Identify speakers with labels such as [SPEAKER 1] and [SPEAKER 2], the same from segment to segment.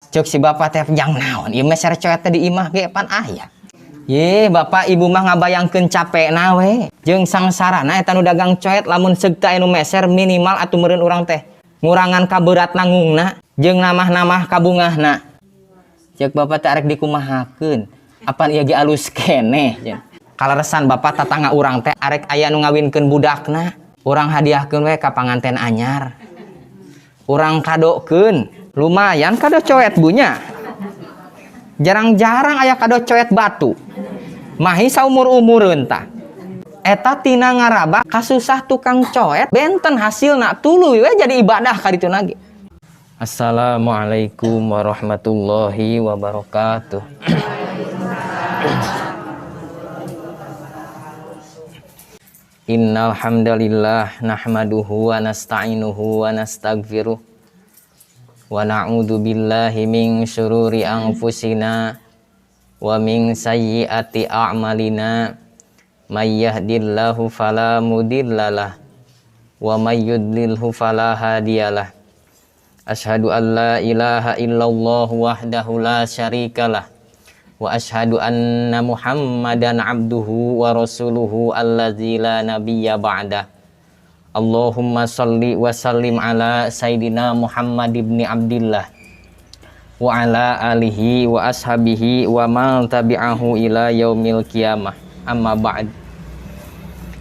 [SPEAKER 1] Cuk si bapak teh jang naon ieu meser coet teh di imah ge pan aya. Ye bapak ibu mah ngabayangkeun capek nawe jeung sangsarana eta nu dagang coet lamun seug teh anu meser minimal atuh meureun urang teh ngurangan kaberat nangungna jeung namah-namah kabungahna. Cek bapak teh arek dikumahakeun apan ieu ge alus keneh cenah. Kaleresan bapak tatangga urang teh arek aya nu ngawinkeun budakna urang hadiahkeun we ka panganten anyar. Urang kadokeun lumayan kado coet bunya. Jarang-jarang aya kado coet batu. Mahi saumur-umureun tah. Eta tina ngaraba kasusah tukang coet benten hasilna tuluy we jadi ibadah ka ditu nage. Assalamualaikum warahmatullahi wabarakatuh. Innal hamdalillah nahmaduhu wa nasta'inuhu wa nastaghfiruh wa na'udzu billahi min syururi anfusina wa min sayyiati a'malina may yahdihillahu fala mudhillalah wa may yudlilhu fala hadiyalah. Asyhadu an la ilaha illallah wahdahu la syarikalah wa asyhadu anna Muhammadan abduhu wa rasuluhu allazi la nabiyya ba'dah. Allahumma shalli wa sallim ala sayyidina Muhammad ibni Abdillah wa ala alihi wa ashabihi wa man tabi'ahu ila yaumil qiyamah. Amma ba'd.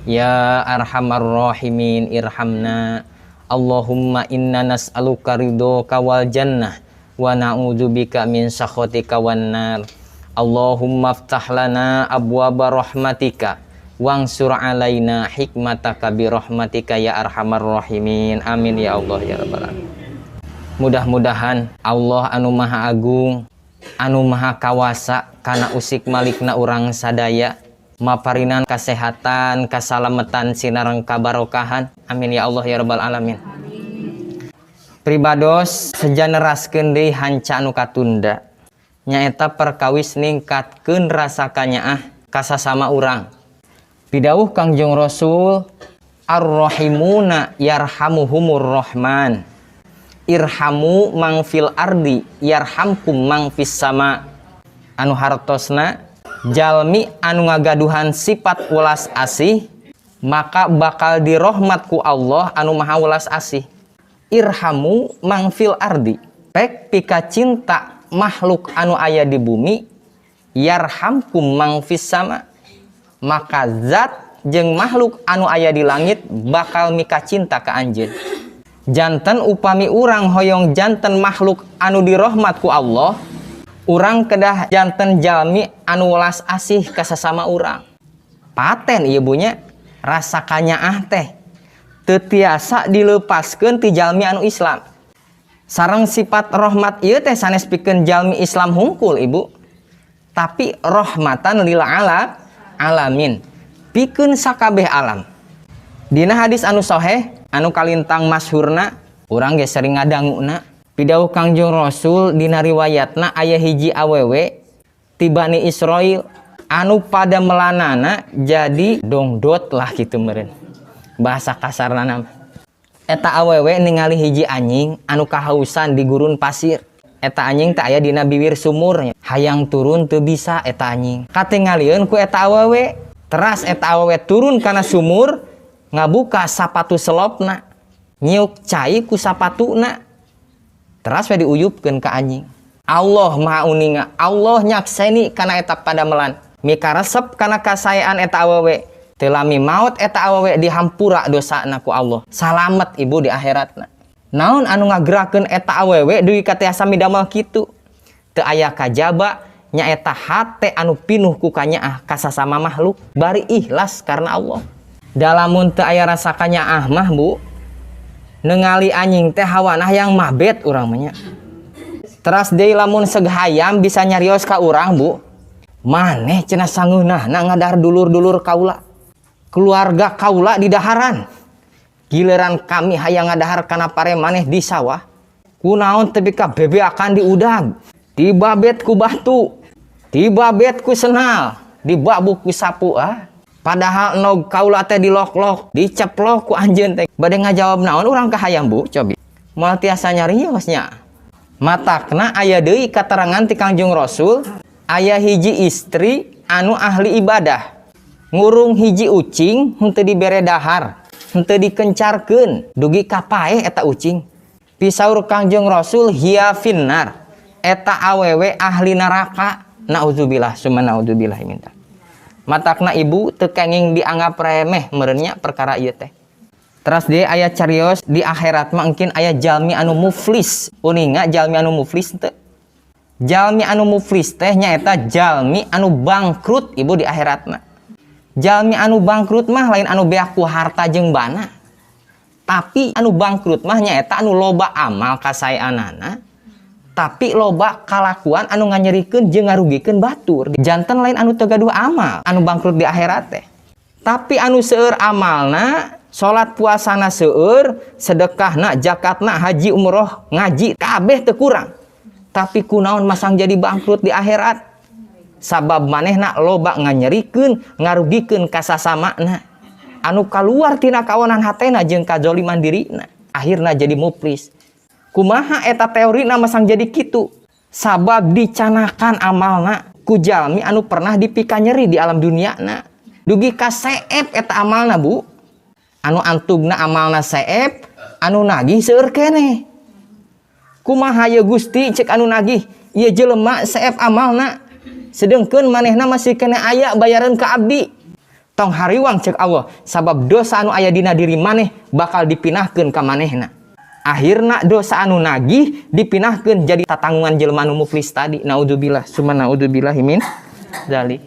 [SPEAKER 1] Ya arhamar rahimin irhamna. Allahumma inna nas'aluka ridhoka wal jannah wa na'udzubika min sakhatika wan nar. Allahumma aftah lana abwaba rahmatika wangsur alaina hikmataka bi rahmatika ya arhamar rahimin. Amin ya Allah ya rabbal alamin. Mudah-mudahan Allah anu maha agung anu maha kawasa kana usik malikna urang sadaya maparinan kasehatan kasalametan sinareng kabarokahan. Amin ya Allah ya rabbal alamin. Pribados sejaneraskeun deui hanca anu katunda nyaeta perkawis ningkatkeun rasa kanyaah ka sasama urang. Pidawuh Kangjeng Rasul ar-rahimuna yarhamuhumur rahman irhamu mang fil ardi yarhamkum mang fis sama. Anu hartosna jalmi anu ngagaduhan sifat welas asih maka bakal dirahmat ku Allah anu maha welas asih. Irhamu mang fil ardi pek pika cinta makhluk anu aya di bumi yarhamkum mang fis sama maka zat jeung makhluk anu aya di langit bakal mika cinta ka anjeun. Janten upami urang hoyong janten makhluk anu dirahmat ku Allah urang kedah janten jalmi anu welas asih ka sasama urang. Paten ieu bunya rasa kanyaah teh teu tiasa dilepaskeun ti jalmi anu Islam. Sareng sifat rahmat ieu teh sanes pikeun jalmi Islam hungkul ibu. Tapi rahmatan lil alamin. Pikeun sakabeh alam. Dina hadis anu sahih anu kalintang masyhurna urang ge sering ngadanguna pidawuh Kangjeng Rasul dina riwayatna aya hiji awewe ti Bani Israil anu pada melanana jadi dongdot lah kitu meureun. Bahasa kasarna nama. Eta awewe ningali hiji anjing anu kahausan di gurun pasir. Eta anjing teh aya dina bibir sumur, hayang turun teu bisa eta anjing. Katingalieun ku eta awewe, teras eta awewe turun kana sumur, ngabuka sapatu selopna, nyiuk cai ku sapatuna. Teras we diuyupkeun ka anjing. Allah maha uninga, Allah nyakseni kana eta padamelan. Mika resep kana kasayaan eta awewe. Telami maut eta awewe dihampura dosana ku Allah. Salamet ibu di akhiratna. Naon anu ngagerakeun eta awewe duwi katiasa midamel kitu? Teu aya kajaba nyaeta hate anu pinuh ku kanyaah ka sasama makhluk bari ikhlas karena Allah. Dalamun teu aya rasa kanyaah mah Bu, ningali anjing teh hawanah yang mabet urang mah nya. Teras deui lamun seug hayam bisa nyarios ka urang Bu. Maneh cenah sangeunahna ngadahar dulur-dulur kaula. Keluarga kaula di daharan. Giliran kami hayang ngadahar kana pare maneh di sawah. Kunaon teu bika bebe akan diudag. Dibabet ku batu. Dibabet ku senal. Dibabuk ku sapu Padahal nog kaula teh dilok-lok, diceplok ku anjeun teh. Bade ngajawab naon urang ka hayang Bu, cobi. Moal tiasa nyarios nya. Matakna aya deui katerangan ti Kangjeng Rasul, aya hiji istri anu ahli ibadah ngurung hiji ucing henteu dibere dahar, henteu dikencarkeun, dugi kapaeh eta ucing. Pisaur Kangjeng Rasul, hiya finnar, eta awewe ahli neraka. Nauzubillah summa naudzubillah minta. Matakna ibu teu kenging dianggap remeh meureunnya perkara ieu teh. Terus dia aya carios di akhirat mah engkin aya jalmi anu muflis. Uninga jalmi anu muflis teu? Jalmi anu muflis teh nyaeta jalmi anu bangkrut ibu di akhiratna. Jalmi anu bangkrut mah lain anu beak ku harta jeung bana. Tapi anu bangkrut mah nyaeta anu loba amal kasaeanana, tapi loba kalakuan anu nganyerikeun jeung ngarugikeun batur. Janten lain anu teu gaduh amal, anu bangkrut di akhirat teh. Tapi anu seueur amalna, salat puasana seueur, sedekahna, zakatna, haji umroh, ngaji kabeh teu kurang. Tapi kunaon masang jadi bangkrut di akhirat? Sabab manehna loba nganyerikeun, ngarugikeun ka sasamana. Anu kaluar tina kawanan hatena jeung kadzaliman dirina. Akhirna jadi muflis. Kumaha eta teorina masang jadi kitu? Sabab dicanakan amalna ku jalmi anu pernah dipikanyeri di alam duniana. Dugi ka seep eta amalna, Bu. Anu antugna amalna seep, anu nagih seueur keneh. Kumaha ye Gusti cek anu nagih? Ieu jelema seep amalna. Sedengkeun manehna masih kena aya bayaran ka abdi. Tong hariwang cek Allah, sabab dosa anu aya dina diri maneh bakal dipinahkeun ka manehna. Akhirna dosa anu nagih dipinahkeun jadi tatanggungan jelema anu muflis tadi. Naudzubillah summa naudzubillah min dzalik.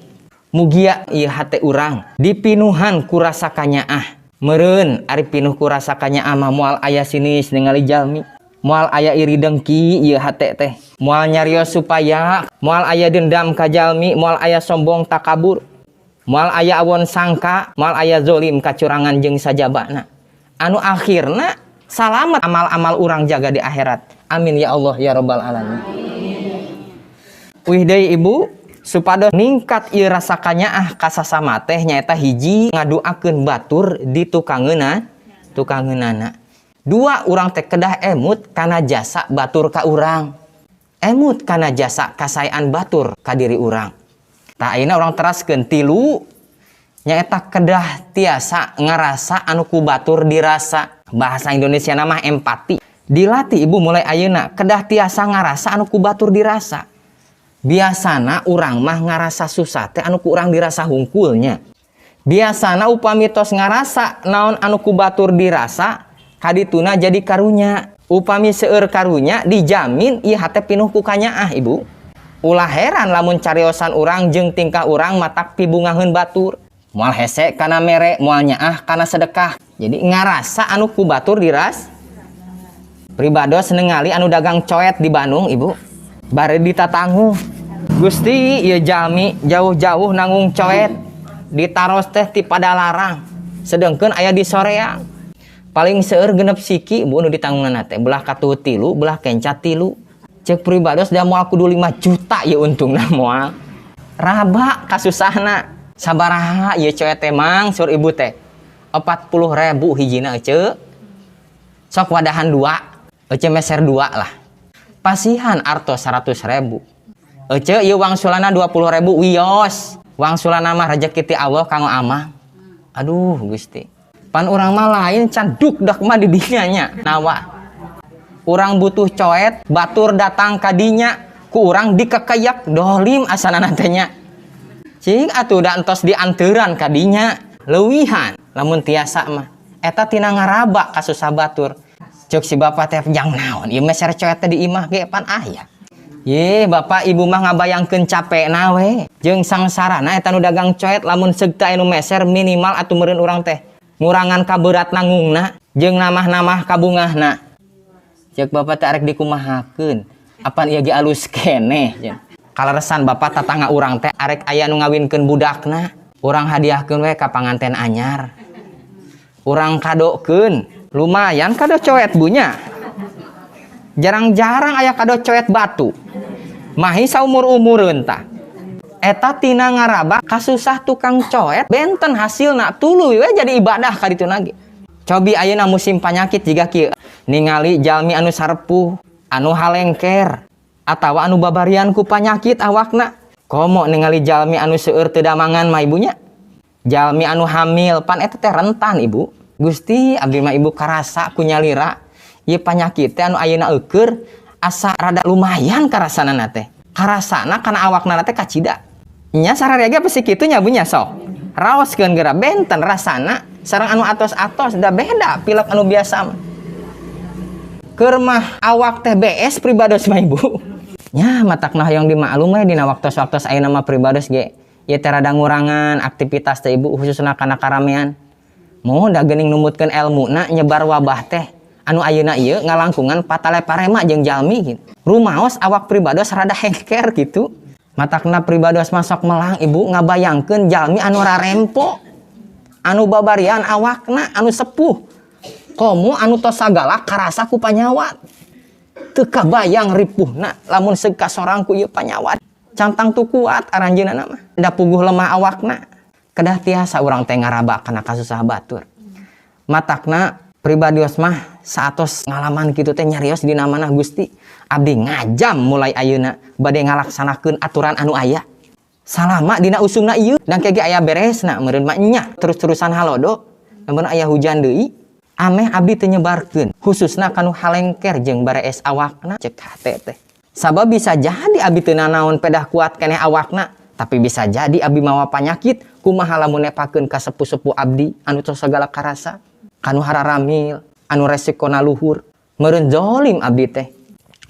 [SPEAKER 1] Mugia ieu hate urang dipinuhan ku rasa kanyaah. Meureun ari pinuh ku rasa kanyaah mah moal aya sinis ningali jalmi, moal aya iri dengki ieu hate teh, moal nyarios supaya, moal aya dendam ka jalmi, moal aya sombong takabur, moal aya awon sangka, moal aya zolim kacurangan jeung sajabana. Anu akhirna salamat amal-amal urang jaga di akhirat. Amin ya Allah ya rabbal alamin. Wih deui ibu, supados ningkat ieu rasa kanyaah ka sasama teh nyaeta hiji ngaduakeun batur di tukangeunana. Dua, urang teh kedah emut kana jasa batur ka urang. Emut kana jasa kasaean batur ka diri urang. Tah ayeuna urang teraskeun tilu nyaeta kedah tiasa ngarasa anu ku batur dirasa. Bahasa Indonesia nama empati. Dilatih ibu mulai ayeuna kedah tiasa ngarasa anu ku batur dirasa. Biasana urang mah ngarasa susah teh anu ku urang dirasa hungkulnya. Biasana upami tos ngarasa naon anu ku batur dirasa, kadituna jadi karunya. Upami seueur karunya dijamin ieu hate pinuh ku kanyaah ibu. Ulah heran lamun cariosan urang jeung tingkah urang matak pibungaheun batur. Moal hese kana mere, moal nyaah kana sedekah. Jadi ngarasa anu ku batur diras. Pribados ningali anu dagang coet di Bandung ibu, bare ditatanggu. Gusti ieu jalmi jauh-jauh nanggung coet, ditaros teh ti Padalarang, sedengkeun aya di Soreang. Paling seueur genep siki ibu nu ditanggunganna teh, belah katuh tilu, belah kencat tilu. Cek pribados da moal kudu 5 juta ieu untungna moal. Raba kasusahna. Sabaraha ieu coet teh mang sur ibu teh? 40.000 hijina ece. Sok wadahan 2, ece meser 2 lah. Pasihan arto 100.000. Ece ieu wangsulana 20.000 wios. Wangsulana mah rezeki ti Allah kanggo amah. Aduh Gusti. Pan urang mah lain can dukdak mah di dinya nya. Nawa. Urang butuh coet, batur datang ka dinya, ku urang dikekeyak dolim asanana teh nya. Cing atuh da entos dianteuran ka dinya, leuwihan. Lamun tiasa mah eta tina ngaraba kasus batur. Cuk si bapak teh jang naon ieu meser coet teh di imah ge pan aya. Ye bapak ibu mah ngabayangkeun capekna we jeung sangsarana eta nu dagang coet lamun seug teh anu meser minimal atuh meureun urang teh ngurangan ka berat nanggungna jeung namah-namah kabungahna. Cek bapak teh arek dikumahakeun apan ieu ge alus keneh jen. Kaleresan bapak tatangga urang teh arek aya nu ngawinkeun budakna. Urang hadiahkeun we ka panganten anyar. Urang kadokeun, lumayan kado coet bunya. Jarang-jarang aya kado coet batu. Mahi saumur-umureun tah. Eta tina ngaraba kasusah tukang coet benten hasilna tuluy we jadi ibadah ka dituna ge. Cobi ayeuna musim panyakit jiga kieu ningali jalmi anu sarepuh anu halengker atawa anu babarian ku panyakit awakna. Komo ningali jalmi anu seueur teu damangan mah ibunya. Jalmi anu hamil pan eta teh rentan ibu. Gusti abdi mah ibu karasa ku nyalira ieu panyakit teh anu ayeuna eukeur asa rada lumayan karasanana teh. Karasana kana awakna teh kacida. Nya sararea ge pasti kitu nya Bu nya sok. Raoskeun geura benten rasana sareng anu atos-atos da beda pilek anu biasa mah. Keur mah awak teh BS pribados mah ibu. Nya matakna hayang dimaklum we dina waktos-waktos ayeuna mah pribados ge. Ieu teh rada ngurangan aktivitas teh ibu khususna kana karamean. Moh da geuning numutkeun elmuna nyebar wabah teh anu ayeuna ieu ngalangkungan patale parema jeung jalmi gitu. Rumaos awak pribados rada hengker gitu. Matakna pribados masok melang ibu ngabayangkeun jalmi anu rarempo. Anu babarian awakna anu sepuh. Komo anu tos sagala karasa ku panyawat. Teu kabayang ripuhna lamun seug ka sorang ku ieu panyawat. Cantang tu kuat aranjeunna mah. Da puguh lemah awakna. Kedah tiasa urang teh ngaraba kana kasusah batur. Matakna pribadios mah saatos ngalaman kitu teh nyarios dina manah Gusti. Abdi ngajam mulai ayeuna bade ngalaksanakeun aturan anu aya. Salama dina usungna ieu dan kege aya beresna meureun mah nya terus-terusan halodo. Lamun aya hujan deui ameh abdi teu nyebarkeun khususna kanu halengker jeung barees awakna cek hate teh. Sabab bisa jadi abdi teu nanaon pedah kuat keneh awakna, tapi bisa jadi abdi mawa panyakit kumaha lamun nepakeun ka sepuh-sepuh abdi anu tos sagala karasa, kanu hararamil, anu resikona luhur. Meureun zolim abdi teh.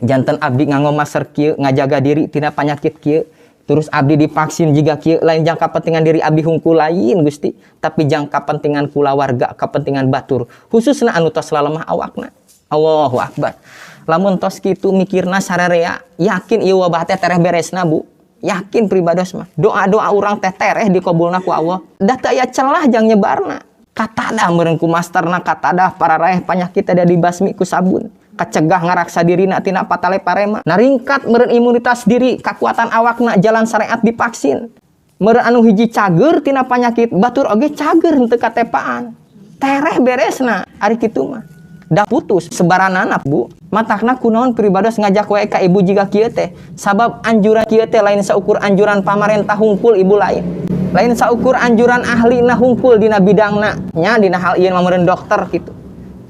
[SPEAKER 1] Janten abdi nganggo masker kieu ngajaga diri tina panyakit kieu. Terus abdi divaksin jiga kieu lain jang kapentingan diri abdi hungkul lain Gusti, tapi jang kapentingan kulawarga, kapentingan batur, khususna anu tos lalemah awakna. Allahu Akbar. Lamun tos kitu mikirna sararea, yakin ieu wabah teh tereh beresna Bu. Yakin pribados mah. Doa-doa urang teh tereh dikabulna ku Allah. Da teu aya celah jang nyebarna. Katadah meureun ku masterna katadah para raeh panyakit teh dibasmi ku sabun. Kacegah ngaraksa dirina tina patale parema. Naringkat meureun imunitas diri, kakuatan awakna jalan syariat divaksin. Meureun anu hiji cager tina panyakit, batur oge cager henteu katepaan. Tereh beresna ari kitu mah. Da putus sebaranana Bu. Matakna kunaon pribados ngajak wae ka ibu jiga kieu teh. Sabab anjuran kieu teh lain saukur anjuran pamarentah hungkul ibu lain. Lain saukur anjuran ahli na hungkul dina bidangna. Nya dina hal ieu mah meureun dokter kitu.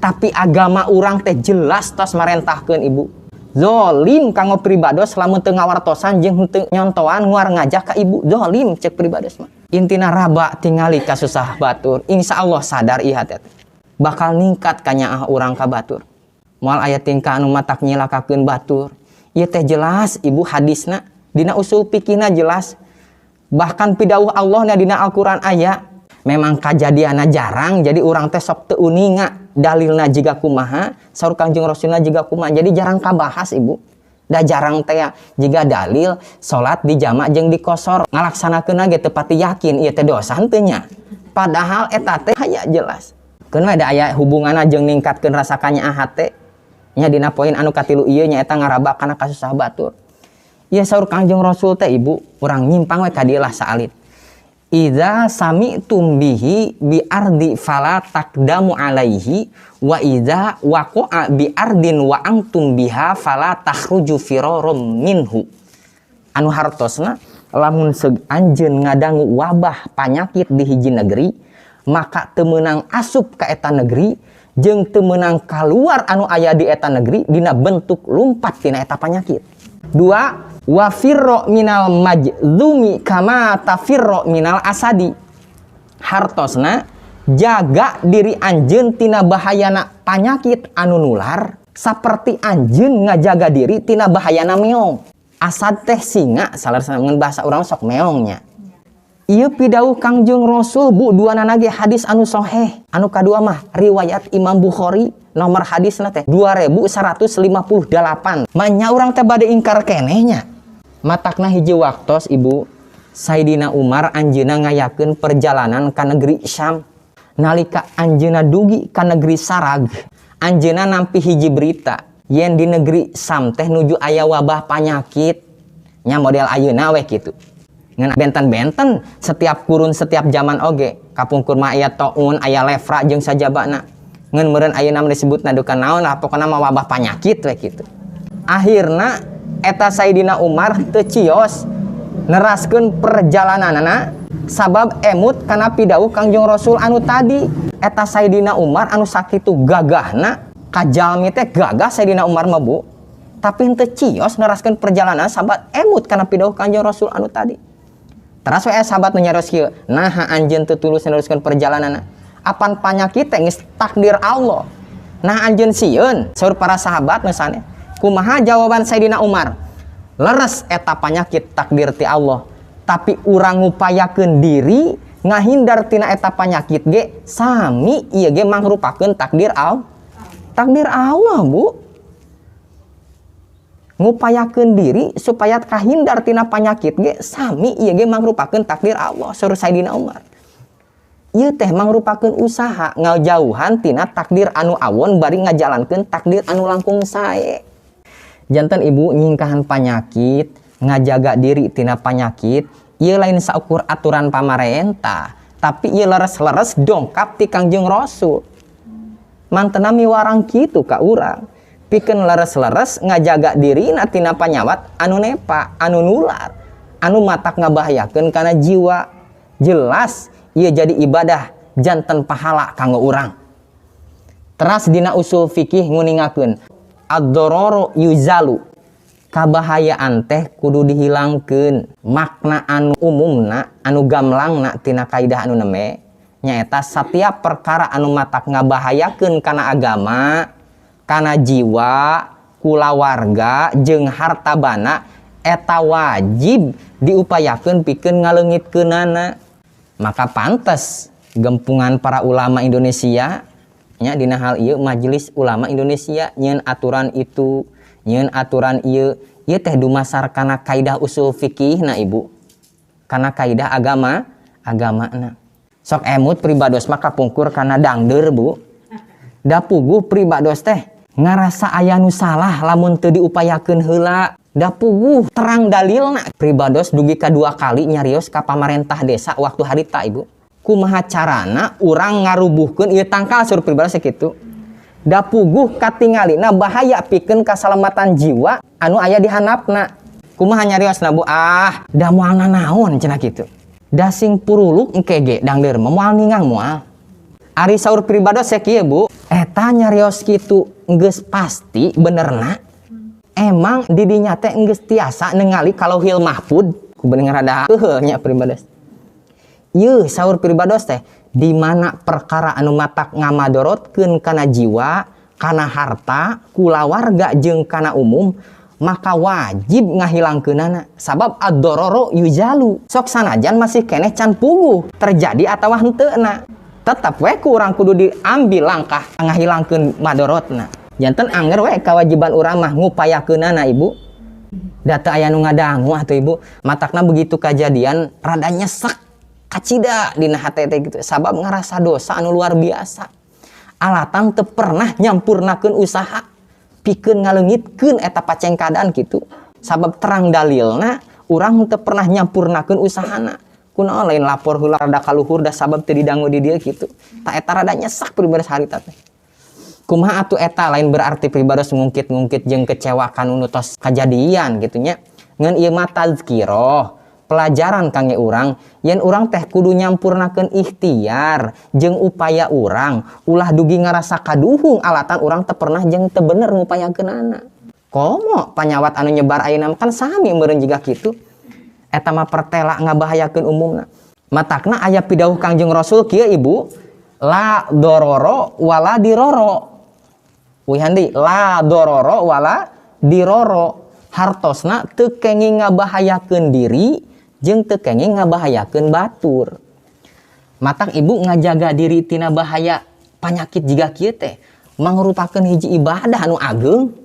[SPEAKER 1] Tapi agama urang teh jelas tos marentahkeun ibu. Zolim kanggo pribados lamun teu ngawartosan jeung teu nyontoan nguar ngajak ka ibu. Zolim cek pribados mah. Intina raba tingali kasusah batur. Insyaallah sadar ieu hate teh. Bakal ningkat ka nyaah urang ka batur. Moal aya tingkah anu matak nyilakakeun batur. Ieu teh jelas ibu hadisna dina usul fikihna jelas. Bahkan pidawuh Allah na dina Al-Qur'an aya. Memang kajadianna jarang jadi urang teh sok teu uninga dalilna jiga kumaha saur Kangjeng Rasulna jiga kumaha jadi jarang kabahas ibu. Da jarang teh jiga dalil salat di jamak jeung di qosor ngalaksanakeunna ge teu pati yakin ieu teh dosa henteu nya. Padahal eta teh aya jelas. Keun ada aya hubunganna jeung ningkatkeun rasa kanyaah hate. Nya dina poin anu katilu ieu nya eta ngaraba kana kasusah batur. Ieu saur Kangjeng Rasul teh ibu urang nyimpang we ka dieu lah saalit. Idza sami'tum bihi bi ardi fala taqdamu alaihi wa idza waqa'a bi ardin wa antum biha fala takhruju firarum minhu. Anu hartosna lamun seug anjeun ngadangu wabah panyakit di hiji negeri maka teu meunang asup ka eta negeri jeung teu meunang kaluar anu aya di eta negeri dina bentuk lumpat tina eta panyakit. 2 wa firro minal majzumi kama tafirro minal asadi. Hartosna jaga diri anjeun tina bahayana panyakit anu nular saperti anjeun ngajaga diri tina bahayana meong. Asad teh singa salarsana bahasa urang sok meongnya. Ieu pidawuh Kangjeng Rasul Bu duanana ge hadis anu sahih. Anu kadua mah riwayat Imam Bukhari nomor hadisna teh 2158. Manya urang teh bade ingkar kenehnya. Matakna hiji waktos ibu Sayyidina Umar anjeunna ngayakeun perjalanan ka negeri Syam. Nalika anjeunna dugi ka negeri Sarag, anjeunna nampi hiji berita yen di negeri Syam teh nuju aya wabah panyakit. Nya model ayeuna we kitu. Ngan benten-benten setiap kurun setiap zaman oge kapungkur mah aya taun aya lefra jeung sajabana. Ngan meureun ayeuna disebutna duka naon lah pokona mah wabah panyakit we kitu. Akhirna eta Sayyidina Umar teu cios neraskeun perjalananana sabab emut kana pidawuh Kangjeng Rasul anu tadi. Eta Sayyidina Umar anu sakitu gagahna kajalmi teh gagah Sayyidina Umar mah Bu, tapi henteu cios neraskeun perjalanan sabab emut kana pidawuh Kangjeng Rasul anu tadi. Teras we sahabat nu nyarios kieu, naha anjeun teu tulus neruskeun perjalananna? Apan panyakit teh geus takdir Allah. Nah anjeun sieun, saur para sahabat misalnya. Kumaha jawaban Sayyidina Umar? Leres eta panyakit takdir ti Allah, tapi urang ngupayakeun diri ngahindar tina eta panyakit ge sami ieu ge mangrupakeun takdir Allah. Takdir Allah, Bu. Ngupayakeun diri supaya kahindar tina panyakit ge sami ieu ge mangrupakeun takdir Allah, saur Sayyidina Umar. Ieu teh mangrupakeun usaha ngajauhan tina takdir anu awon bari ngajalankeun takdir anu langkung sae. Janten ibu nyingkahan panyakit, ngajaga diri tina panyakit, ieu lain saukur aturan pamarentah, tapi ieu leres-leres dongkap ti Kangjeng Rasul. Mantena miwarang kitu ka urang. Pikeun leres-leres ngajaga diri tina panyawat anu nepa, anu nular, anu matak ngabahayakeun kana jiwa. Jelas ieu jadi ibadah janten pahala kanggo urang. Teras dina usul fikih nguningakeun ad-dararu yuzalu, kabahayaan teh kudu dihilangkeun. Makna anu umumna anu gamlangna tina kaidah anu neme nyaeta satiap perkara anu matak ngabahayakeun kana agama, kana jiwa, kulawarga jeung harta bana eta wajib diupayakeun pikeun ngaleungitkeunana. Maka pantes gempungan para ulama Indonesia nya dina hal ieu Majelis Ulama Indonesia nyieun aturan itu, nyieun aturan ieu teh dumasar kana kaidah usul fikih na Ibu. Kana kaidah agamana. Sok emut pribados mah kapungkur kana dangdeur Bu. Da puguh pribados teh ngarasa aya nu salah lamun teu diupayakeun heula. Da puguh terang dalilna. Pribados dugi kadua kali nyarios ka pamarentah desa waktu harita Ibu. Kumaha carana urang ngarubuhkeun ieu tangkal saur pribados sakitu. Da puguh katingalina bahaya pikeun kasalamatan jiwa anu aya di handapna. Kumaha nyariosna Bu? Da moal nanaon cenah kitu. Da sing puruluk engke ge dangdeur moal ningang moal. Ari saur pribados sakieu Bu, eta nyarios kitu geus pasti benerna. Emang di dinya teh geus tiasa ningali Lauhul Mahfuz ku bener rada heuheuh nya pribados. Ieu saur pribados teh di mana perkara anu matak ngamadorotkeun kana jiwa, kana harta, kulawarga jeung kana umum, maka wajib ngahilangkeunana. Sabab ad-dararu yuzalu. Sok sanajan masih keneh can puguh terjadi atawa henteuna, tetep we kurang kudu diambil langkah ngahilangkeun madorotna. Janten anger we kewajiban urang mah ngupayakeunana Ibu. Data aya nu ngadangu atuh Ibu. Matakna begitu kajadian rada nyesek kacida dina hate teh gitu. Sabab ngarasa dosa anu luar biasa. Alatan teu pernah nyampurnakeun usaha pikeun ngaleungitkeun eta pacengkadan gitu. Sabab terang dalilna urang teu pernah nyampurnakeun usahana. Kunaon lain lapor heula rada kaluhur da sabab teu didangu di dieu kitu. Ta eta rada nyesek pribados harita teh. Kumaha atuh eta lain berarti pribados ngungkit-ngungkit jeung kecewakan nu tos kajadian gitu nya. Ngan ieu mah tazkirah, pelajaran kangge urang yen urang teh kudu nyampurnakeun ikhtiar jeung upaya urang ulah dugi ngarasa kaduhung alatan urang teu pernah jeung teu bener ngupayakeunana. Komo panyawat anu nyebar ayeuna kan sami meureun jiga kitu. Eta mah pertela ngabahayakeun umumna. Matakna aya pidawuh Kangjeng Rasul kieu Ibu, la dororo wala diroro. Wihandi la dororo wala diroro. Hartosna teu kenging ngabahayakeun diri jeung teu kenging ngabahayakeun batur. Matak Ibu ngajaga diri tina bahaya panyakit jiga kieu teh mangrupakeun hiji ibadah anu ageung.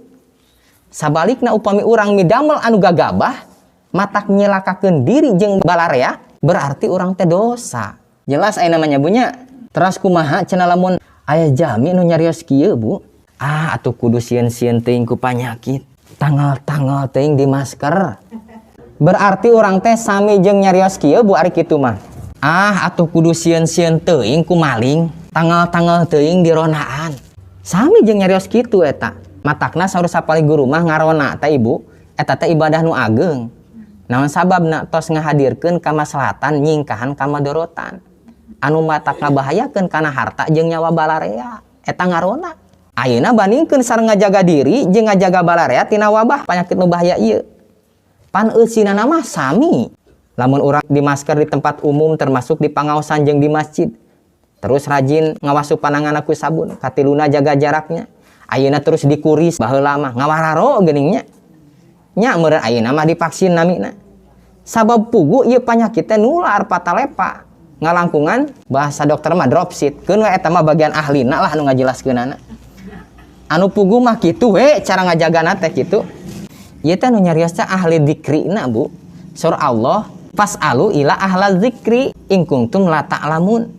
[SPEAKER 1] Sabalikna upami urang midamel anu gagabah matak nyelakakeun diri jeung balarea berarti urang teh dosa. Jelas aya namanya bunya. Teras kumaha cenah lamun aya jami nu nyarios kieu Bu? Atuh kudu sieun-sieun teuing ku panyakit. Tanggal-tanggal teuing di masker. Berarti urang teh sami jeung nyarios kieu Bu ari kitu mah. Atuh kudu sieun-sieun teuing ku maling. Tanggal-tanggal teuing di ronaan. Sami jeung nyarios kitu eta. matakna saur sapali guru mah ngarona teh ibu eta teh ibadah nu ageng. Naon sababna tos ngahadirkeun kamaslahatan nyingkahan kamadorotan anu matakna bahayakeun kana harta jeung nyawa balarea eta ngarona. Ayeuna bandingkeun sareng ngajaga diri jeung ngajaga balarea tina wabah panyakit nu bahaya ieu. Pan eusinana mah sami. Lamun urang di masker di tempat umum termasuk di pangaosan jeung di masjid. Terus rajin ngawasup panangan ku sabun, katiluna jaga jaraknya. Ayeuna terus dikuris baheula mah ngawararo geuning nya meureun ayeuna mah divaksin namina. Sabab pugu ieu panyakit teh nular patalepa. Ngalangkungan bahasa dokter mah dropship. Keun we eta mah bagian ahlina lah anu ngajelaskeunana. Anu pugu mah kitu we cara ngajagana teh kitu. Ieu teh nu nyarios teh ahli dzikrina Bu. Surah Allah, fas'alu ila ahla dzikri in kuntum la ta'lamun.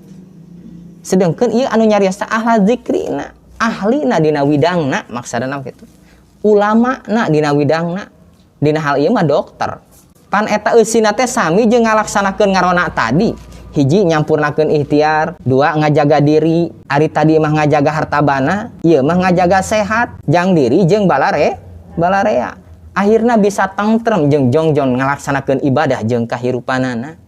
[SPEAKER 1] Sedengkeun ieu anu nyarios teh ahli dzikrina. Ahlina dina widangna maksudna kitu. Ulamana dina widangna. Dina hal ieu mah dokter. Pan eta eusina teh sami jeung ngalaksanakeun ngarona tadi. Hiji nyampurnakeun ikhtiar, dua ngajaga diri, ari tadi mah ngajaga harta bana, ieu mah ngajaga sehat, jang diri jeung balarea. Akhirna bisa tentrem jeung jongjon ngalaksanakeun ibadah jeung kahirupanana.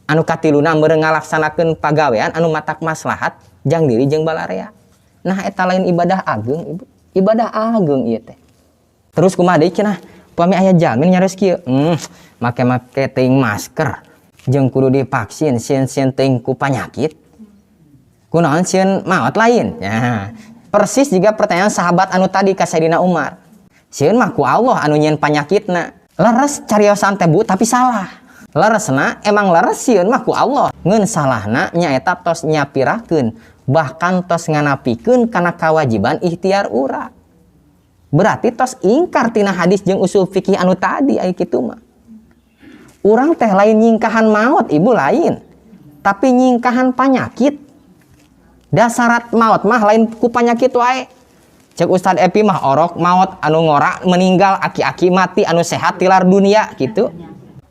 [SPEAKER 1] Anu katiluna meureun ngalaksanakeun pagawean anu matak maslahat, jang diri jeung balarea. Nah eta lain ibadah ageng ibu, ibadah ageng ieu teh. Terus kumaha deui cenah? Pami aya jamin nyaris kieu. Make teuing masker jeung kudu divaksin sieun-sieun teuing ku panyakit. Kunaon sieun maot lain? Ya. Persis juga pertanyaan sahabat anu tadi ka Sayyidina Umar. Sieun mah ku Allah anu nyieun panyakitna. Leres cariosan teh Bu tapi salah. Leresna emang leres sieun mah ku Allah. Ngeun salahna nyaeta tos nyapirakeun bahkan tos nganapikeun kana kewajiban ikhtiar urang. Berarti tos ingkar tina hadis jeung usul fikih anu tadi aya kitu mah. Urang teh lain nyingkahan maut ibu lain, tapi nyingkahan panyakit. Dasarat maut mah lain ku panyakit wae. Cek Ustad Epi mah orok maut anu ngora meninggal aki-aki mati anu sehat tilar dunia gitu.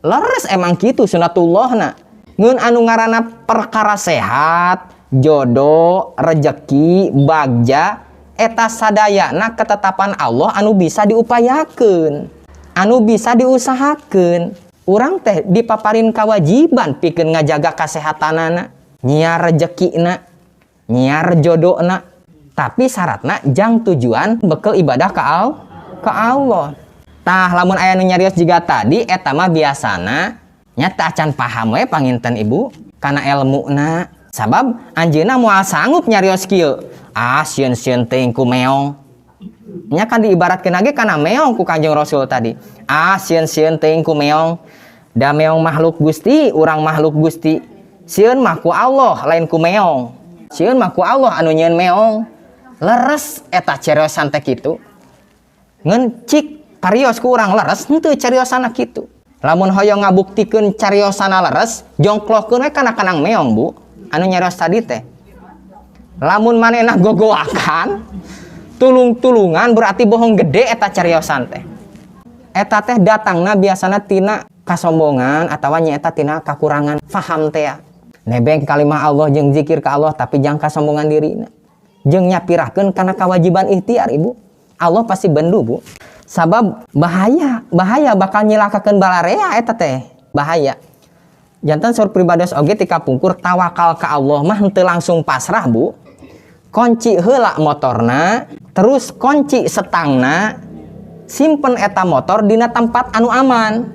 [SPEAKER 1] Leres emang gitu sunatullahna. Ngeun anu ngaranna perkara sehat, jodoh, rejeki, bagja eta sadayana ketetapan Allah anu bisa diupayakeun, anu bisa diusahakeun. Urang teh dipaparin kewajiban pikeun ngajaga kasehatanana, nyiar rejekina, nyiar jodohna. Tapi syaratna jang tujuan bekel ibadah ka Allah. Tah lamun aya nu nyarios jiga tadi eta mah biasana nya teh acan paham we panginten ibu kana elmuna. Sabab anjeunna moal sanggup nyarios kieu. Sieun-sieun teuing ku meong. Nya kan diibaratkeun ge kana meong ku Kanjeng Rasul tadi. Sieun-sieun teuing ku meong. Da meong makhluk Gusti, urang makhluk Gusti. Sieun mah ku Allah lain ku meong. Sieun mah ku Allah anu nyieun meong. Leres eta cariosan teh kitu. Ngeun cik carios ku urang leres henteu cariosana kitu. Lamun hoyong ngabuktikeun cariosana leres, jongklokkeun we kana kanang meong Bu. Anu nyarios tadi teh. Lamun manehna gogoakan, tulung-tulungan berarti bohong gede eta cariosan teh. Eta teh datangna biasana tina kasombongan atawa nyaeta tina kakurangan faham teh. Nebeng kalimah Allah jeung zikir ka Allah tapi jangan kasombongan dirina. Jeung nyapirahkeun kana kewajiban ikhtiar Ibu. Allah pasti bendu Bu. Sabab bahaya bakal nyilakakeun balarea eta teh. Bahaya. Jantan saur pribados oge ti kapungkur tawakal ka Allah mah henteu langsung pasrah Bu. Kunci heula motorna, terus kunci setangna, simpen eta motor dina tempat anu aman.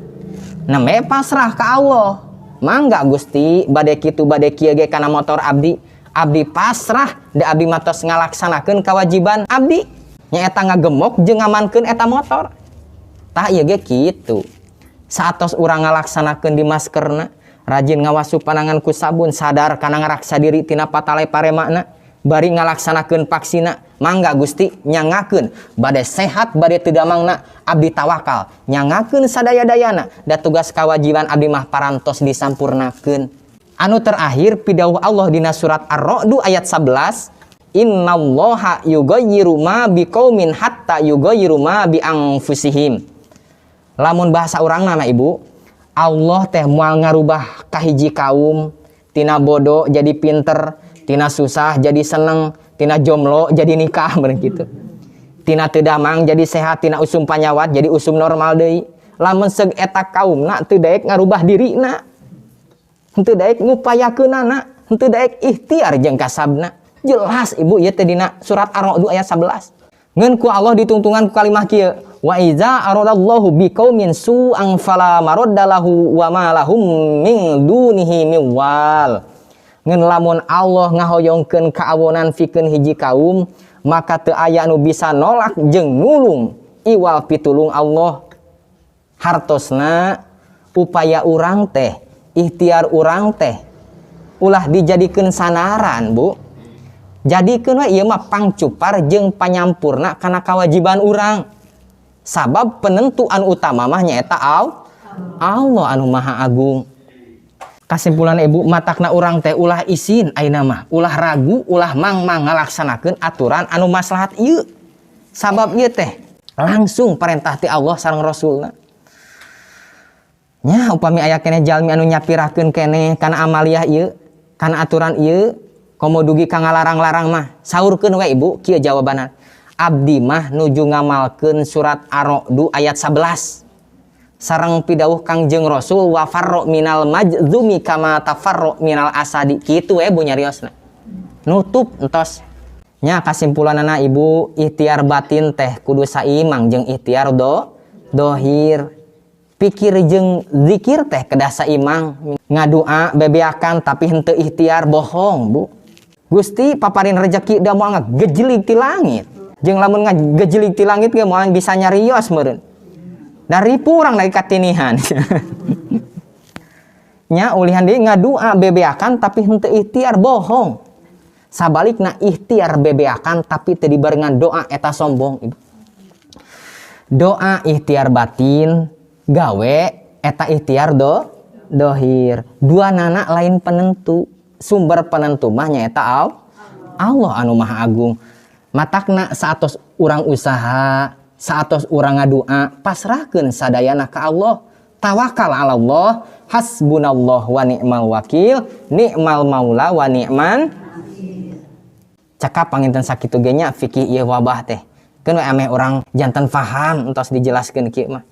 [SPEAKER 1] Name pasrah ka Allah. Mangga Gusti bade kitu bade kieu ge kana motor abdi. Abdi pasrah da abdi matos ngalaksanakeun kewajiban abdi. Nyaeta ngagemok jeung ngamankeun eta motor. Tah ieu ge kitu. Saatos urang ngalaksanakeun di maskerna, rajin ngawasup panangan ku sabun, sadar kana ngaraksa diri tina patalai paremana, bari ngalaksanakeun vaksina, mangga Gusti nyangakeun bade sehat bade teu damangna abdi tawakal, nyangakeun sadaya-dayana da tugas kawajiban abdi mah parantos disampurnakeun. Anu terakhir pidawuh Allah dina surat Ar-Ra'd ayat 11, innallaha yughayyiru ma biqaumin hatta yughayyiru ma bi anfusihim. Lamun bahasa urang nama Ibu, Allah teh moal ngarubah kahiji kaum tina bodoh jadi pinter, tina susah jadi seneng, tina jomblo jadi nikah bener gitu. tina teu damang jadi sehat, tina usum panyawat jadi usum normal deui. Lamun seug eta kaumna teu daek ngarubah dirina, henteu daek ngupayakeunana, henteu daek ikhtiar jeung kasabna. Jelas ibu ieu teh dina surat Ar-Ra'd ayat 11. Ngeun ku Allah ditungtungan ku kalimah kieu, wa iza aradallahu biqaumin su'an fala maraddalahu wa ma lahum min dunihi min wal. Ngeun lamun Allah ngahoyongkeun kaawonan pikeun hiji kaum, maka teu aya anu bisa nolak jeung nulung iwal pitulung Allah. Hartosna upaya urang teh, ikhtiar urang teh ulah dijadikeun sanaran, Bu. Jadikeun we ieu mah pangcupar jeung panyampurna kana kawajiban urang. Sabab penentuan utama mah nyaeta Allah anu Maha Agung. Kasimpulan ibu, matakna urang teh ulah isin ayeuna mah, ulah ragu, ulah mangmang ngalaksanakeun aturan anu maslahat ieu. Sabab ieu teh langsung perintah ti Allah sareng Rasulna. Nya upami aya keneh jalmi anu nyapirakeun keneh kana amaliah ieu, kana aturan ieu, komo dugi ka ngalarang-larang mah, saurkeun we ibu, kieu jawabanna. Abdi mah nuju ngamalkeun surat Ar-Ra'd ayat 11. Sareng pidawuh Kangjeng Rasul wa farro minal majzumi kama tafarro minal asadi. Kitu we Bu nyariosna. Nutup entos. Nya kasimpulanana ibu, ikhtiar batin teh kudu saimbang jeung ikhtiar dohir. Pikir jeung zikir teh kedah saimbang. Ngadua bebeakan tapi henteu ikhtiar bohong, Bu. Gusti paparin rezeki da moal ngagejelig ti langit. Jeung lamun ngagejelig ti langit ge moal bisa nyarios meureun. Dari purang lagi katinihan. Nya ulihan deui ngadua bebeakan tapi henteu ikhtiar bohong. Sabalikna ikhtiar bebeakan tapi teu dibarengan doa eta sombong, Ibu. Doa ikhtiar batin gawe eta ikhtiar dohir. Dua nana lain penentu. Sumber penentu mah nyaeta Allah anu Maha Agung. Matakna saatos urang usaha, saatos urang ngadua, pasrahkeun sadayana ka Allah. Tawakal 'ala Allah, hasbunallah wa ni'mal wakil, ni'mal maula wa ni'man. Cakap panginten sakitu ge nya fikih ieu wabah teh. Keun we ameh urang janten faham entos dijelaskeun kieu mah.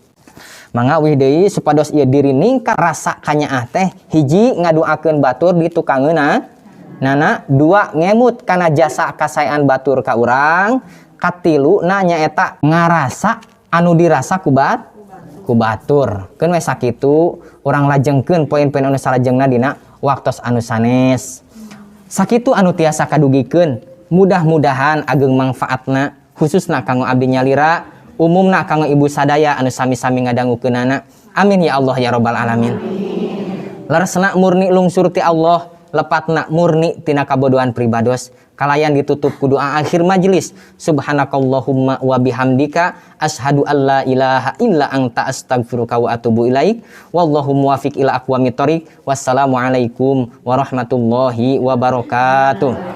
[SPEAKER 1] Mangga wih deui supados ieu diri ningkat rasa kanyaah teh, hiji ngaduakeun batur di tukangeuna, nana dua ngemut kana jasa kasaean batur ka urang, katilu na nyaeta ngarasa anu dirasa ku batur. Keun we sakitu urang lajengkeun poin-poin anu salajengna dina waktos anu sanes. Sakitu anu tiasa kadugikeun, mudah-mudahan ageng manfaatna khususna kanggo abdi nyalira. Umumna kanggo ibu sadaya anu sami-sami ngadangukeunana. Amin ya Allah ya rabbal alamin. Laresna murni lungsur ti Allah, lepatna murni tina kabodohan pribados. Kalayan ditutup ku doa akhir majelis. Subhanakallahumma wa bihamdika asyhadu alla ilaha illa anta astaghfiruka wa atubu ilaik. Wallahu muwaffiq ila aqwamit thoriq. Wassalamualaikum warahmatullahi wabarakatuh.